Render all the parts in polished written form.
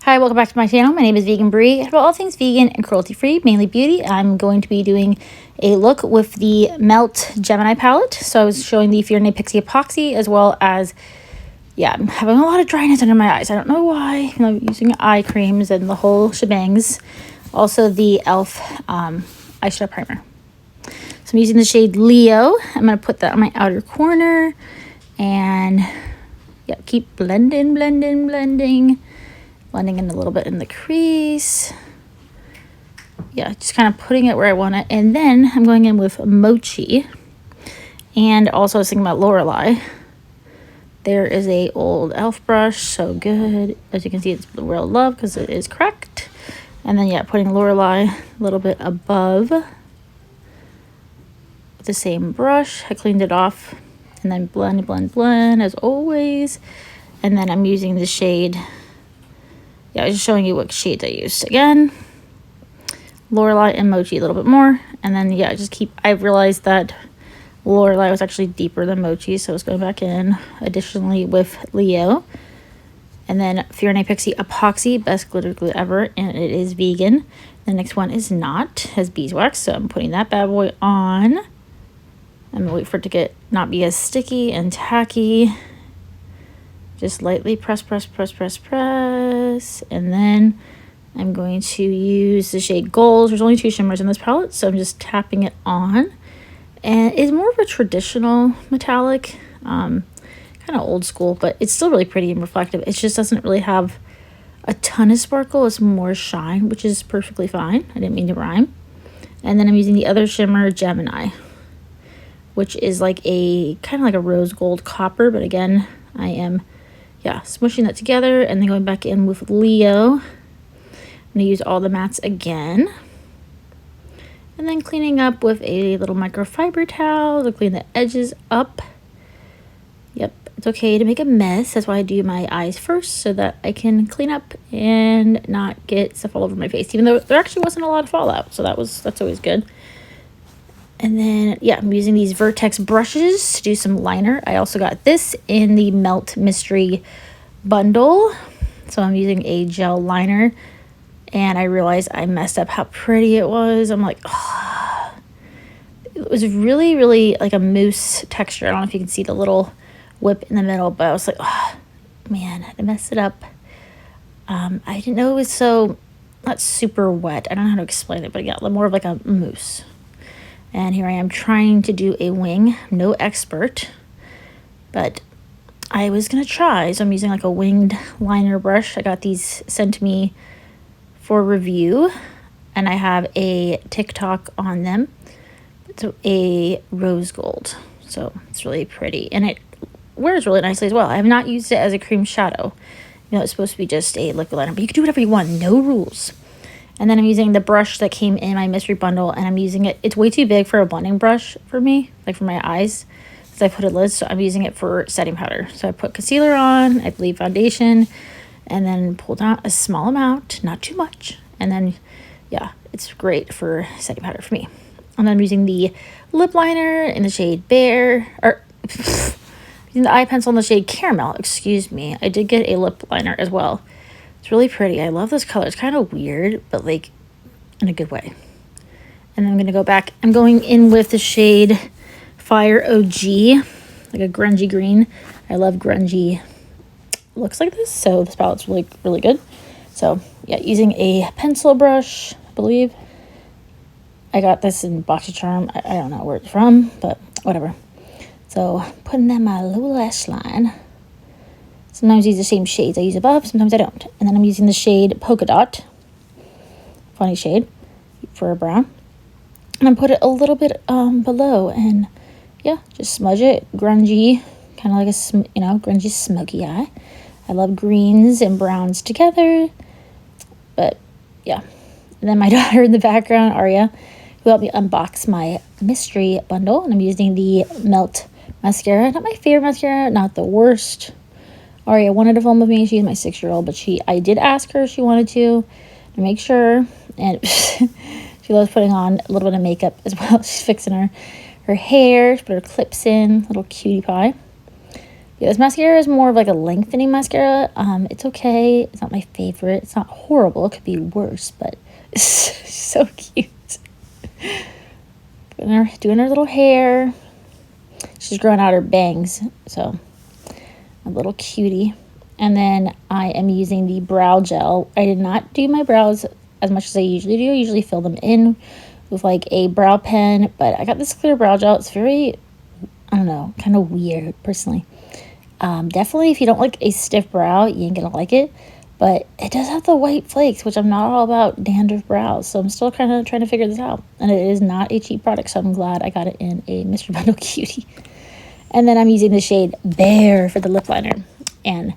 Hi, welcome back to my channel. My name is Vegan Brie. About all things vegan and cruelty-free, mainly beauty. I'm going to be doing a look with the Melt Gemini palette. So I was showing the Fyrinnae Pixie Epoxy as well as, I'm having a lot of dryness under my eyes. I don't know why. I'm using eye creams and the whole shebangs. Also the e.l.f. eyeshadow primer. So I'm using the shade Leo. I'm going to put that on my outer corner and keep blending. Blending in a little bit in the crease. Just kind of putting it where I want it. And then I'm going in with Mochi. And also I was thinking about Waterline. There is a old e.l.f. brush. So good. As you can see, it's the real love because it is cracked. And then, putting Waterline a little bit above. With the same brush. I cleaned it off. And then blend as always. And then I'm using the shade... I was just showing you what shades I used. Again, Waterline and Mochi a little bit more. And then, I realized that Waterline was actually deeper than Mochi, so I was going back in. Additionally, with Leo. And then Fyrinnae Pixie Epoxy, best glitter glue ever, and it is vegan. The next one is not, has beeswax, so I'm putting that bad boy on. I'm going to wait for it to not be as sticky and tacky. Just lightly press. And then I'm going to use the shade Gold. There's only 2 shimmers in this palette, so I'm just tapping it on. And it's more of a traditional metallic, kind of old school, but it's still really pretty and reflective. It just doesn't really have a ton of sparkle. It's more shine, which is perfectly fine. I didn't mean to rhyme. And then I'm using the other shimmer, Gemini, which is like a kind of like a rose gold copper, but again, I am smushing that together and then going back in with Leo. I'm going to use all the mattes again. And then cleaning up with a little microfiber towel to clean the edges up. It's okay to make a mess. That's why I do my eyes first so that I can clean up and not get stuff all over my face. Even though there actually wasn't a lot of fallout, so that's always good. And then, I'm using these Vertex brushes to do some liner. I also got this in the Melt Mystery bundle. So I'm using a gel liner. And I realized I messed up how pretty it was. I'm like, oh. It was really, really like a mousse texture. I don't know if you can see the little whip in the middle, but I was like, oh, man, I messed it up. I didn't know it was so, not super wet. I don't know how to explain it, but more of like a mousse. And here I am trying to do a wing. I'm no expert, but I was going to try. So I'm using like a winged liner brush. I got these sent to me for review, and I have a TikTok on them. It's a rose gold. So it's really pretty. And it wears really nicely as well. I have not used it as a cream shadow. It's supposed to be just a liquid liner, but you can do whatever you want. No rules. And then I'm using the brush that came in my mystery bundle, and I'm using it. It's way too big for a blending brush for me, like for my eyes, because I put a lid, so I'm using it for setting powder. So I put concealer on, I believe foundation, and then pulled out a small amount, not too much. And then, it's great for setting powder for me. And then I'm using the lip liner in the shade Bear, or using the eye pencil in the shade Caramel, excuse me. I did get a lip liner as well. It's really pretty. I love this color. It's kind of weird, but like in a good way. And then I'm going to go back. I'm going in with the shade Fire OG, like a grungy green. I love grungy looks like this, so this palette's really, really good. So, using a pencil brush, I believe. I got this in BoxyCharm. I don't know where it's from, but whatever. So, putting in my little lash line. Sometimes I use the same shades I use above, sometimes I don't. And then I'm using the shade Polka Dot. Funny shade for a brown. And I put it a little bit below, and just smudge it. Grungy, kind of like a, grungy smoky eye. I love greens and browns together. But, And then my daughter in the background, Aria, who helped me unbox my mystery bundle. And I'm using the Melt mascara. Not my favorite mascara, not the worst. Aria wanted to film with me. She's my 6-year-old, but I did ask her if she wanted to make sure. And she loves putting on a little bit of makeup as well. She's fixing her hair. She put her clips in, little cutie pie. Yeah, this mascara is more of like a lengthening mascara. It's okay. It's not my favorite. It's not horrible. It could be worse, but it's so cute. Doing her little hair. She's growing out her bangs, so a little cutie. And then I am using the brow gel. I did not do my brows as much as I usually do. I usually fill them in with like a brow pen, but I got this clear brow gel. It's very, I don't know, kind of weird personally. Definitely if you don't like a stiff brow, you ain't gonna like it, but it does have the white flakes, which I'm not all about dandruff brows, so I'm still kind of trying to figure this out. And it is not a cheap product, so I'm glad I got it in a Mr. Bundle Cutie. And then I'm using the shade Bear for the lip liner, and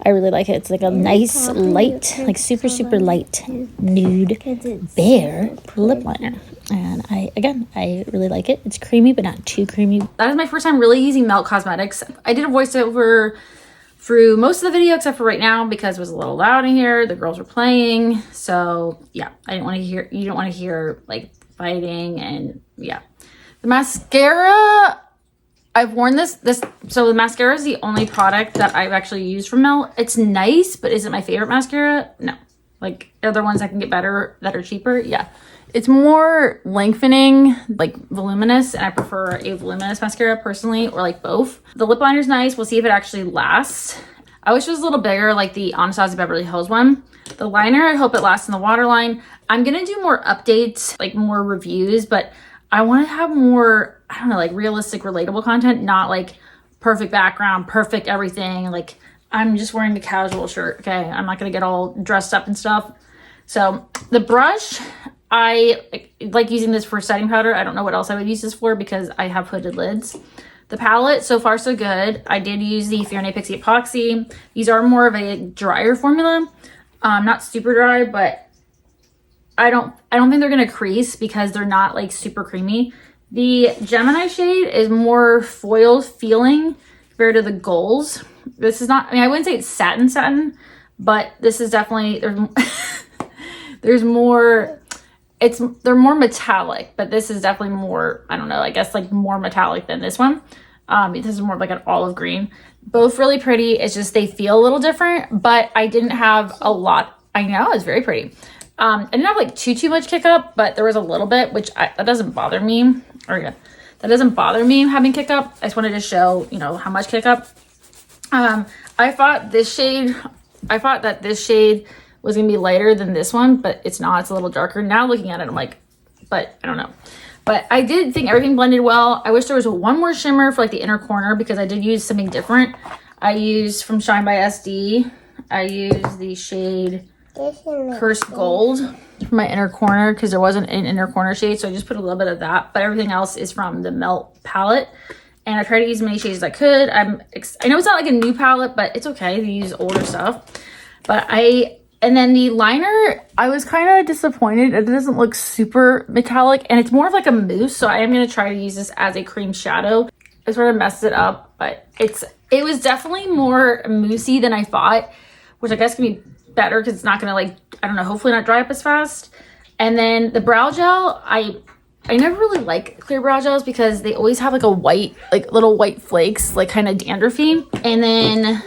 I really like it. It's like a nice light, like super light nude Bear lip liner. And I really like it. It's creamy, but not too creamy. That is my first time really using Melt Cosmetics. I did a voiceover through most of the video, except for right now, because it was a little loud in here. The girls were playing. So yeah, you don't want to hear like fighting, and yeah. The mascara, I've worn this, so the mascara is the only product that I've actually used from Melt. It's nice, but is it my favorite mascara? No. Like, other ones I can get better that are cheaper? Yeah. It's more lengthening, like voluminous, and I prefer a voluminous mascara personally, or like both. The lip liner is nice. We'll see if it actually lasts. I wish it was a little bigger, like the Anastasia Beverly Hills one. The liner, I hope it lasts in the Waterline. I'm gonna do more updates, like more reviews, but I want to have more, I don't know, like realistic, relatable content, not like perfect background, perfect everything. Like, I'm just wearing a casual shirt, okay? I'm not gonna get all dressed up and stuff. So the brush, I like using this for setting powder. I don't know what else I would use this for because I have hooded lids. The palette, so far so good. I did use the Fyrinnae Pixie Epoxy. These are more of a drier formula. Not super dry, but I don't think they're gonna crease because they're not like super creamy. The Gemini shade is more foil feeling compared to the Goals. This is not, I mean, I wouldn't say it's satin, but this is definitely, there's more, they're more metallic, but this is definitely more, I don't know, I guess like more metallic than this one. This is more of like an olive green. Both really pretty. It's just they feel a little different, but I didn't have a lot. I know, it's very pretty. I didn't have like too much kick up, but there was a little bit, which that doesn't bother me. Or yeah, that doesn't bother me having kick up. I just wanted to show, you know, how much kick up. I thought that this shade was gonna be lighter than this one, but it's not. It's a little darker. Now looking at it, I'm like, but I don't know. But I did think everything blended well. I wish there was one more shimmer for like the inner corner because I did use something different. I used from Shine by SD. I used the shade Cursed Gold for my inner corner because there wasn't an inner corner shade, so I just put a little bit of that. But everything else is from the Melt palette, and I tried to use as many shades as I could. I know it's not like a new palette, but it's okay to use older stuff. And then the liner, I was kind of disappointed. It doesn't look super metallic, and it's more of like a mousse, so I am going to try to use this as a cream shadow. I sort of messed it up, but it was definitely more moussey than I thought, which I guess can be better because it's not going to, like, I don't know, hopefully not dry up as fast. And then the brow gel, I never really like clear brow gels because they always have like a white, like little white flakes, like kind of dandruffy. And then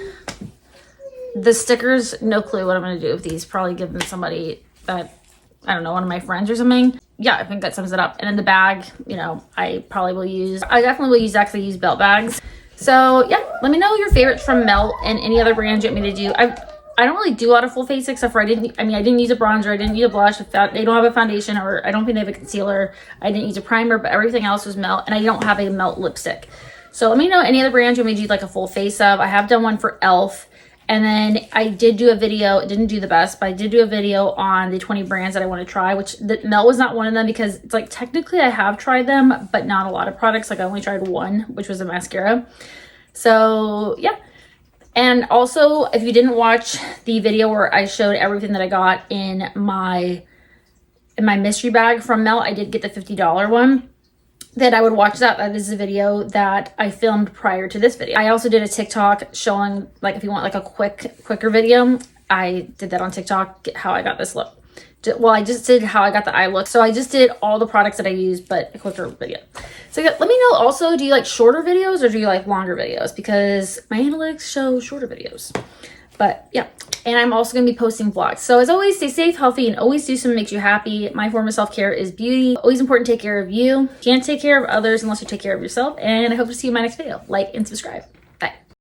the stickers, no clue what I'm going to do with these. Probably give them somebody that, I don't know, one of my friends or something. Yeah, I think that sums it up. And then the bag, you know, I definitely will use that because I use belt bags. So yeah, let me know your favorites from Melt and any other brands you want me to do. I don't really do a lot of full face except for I didn't use a bronzer, I didn't use a blush. They don't have a foundation, or I don't think they have a concealer. I didn't use a primer, but everything else was Melt, and I don't have a Melt lipstick. So let me know any other brands you want me to do like a full face of. I have done one for e.l.f. And then I did do a video, it didn't do the best, but I did do a video on the 20 brands that I want to try, which the Melt was not one of them because it's like technically I have tried them, but not a lot of products. Like I only tried one, which was a mascara. So yeah. And also, if you didn't watch the video where I showed everything that I got in my mystery bag from Melt, I did get the $50 one. Then I would watch that. That is a video that I filmed prior to this video. I also did a TikTok showing, like, if you want like a quicker video, I did that on TikTok, how I got this look. Well, I just did how I got the eye look. So I just did all the products that I used, but a quicker video. So let me know also, do you like shorter videos or do you like longer videos? Because my analytics show shorter videos. But yeah, and I'm also going to be posting vlogs. So as always, stay safe, healthy, and always do something that makes you happy. My form of self-care is beauty. Always important to take care of you. You can't take care of others unless you take care of yourself. And I hope to see you in my next video. Like and subscribe.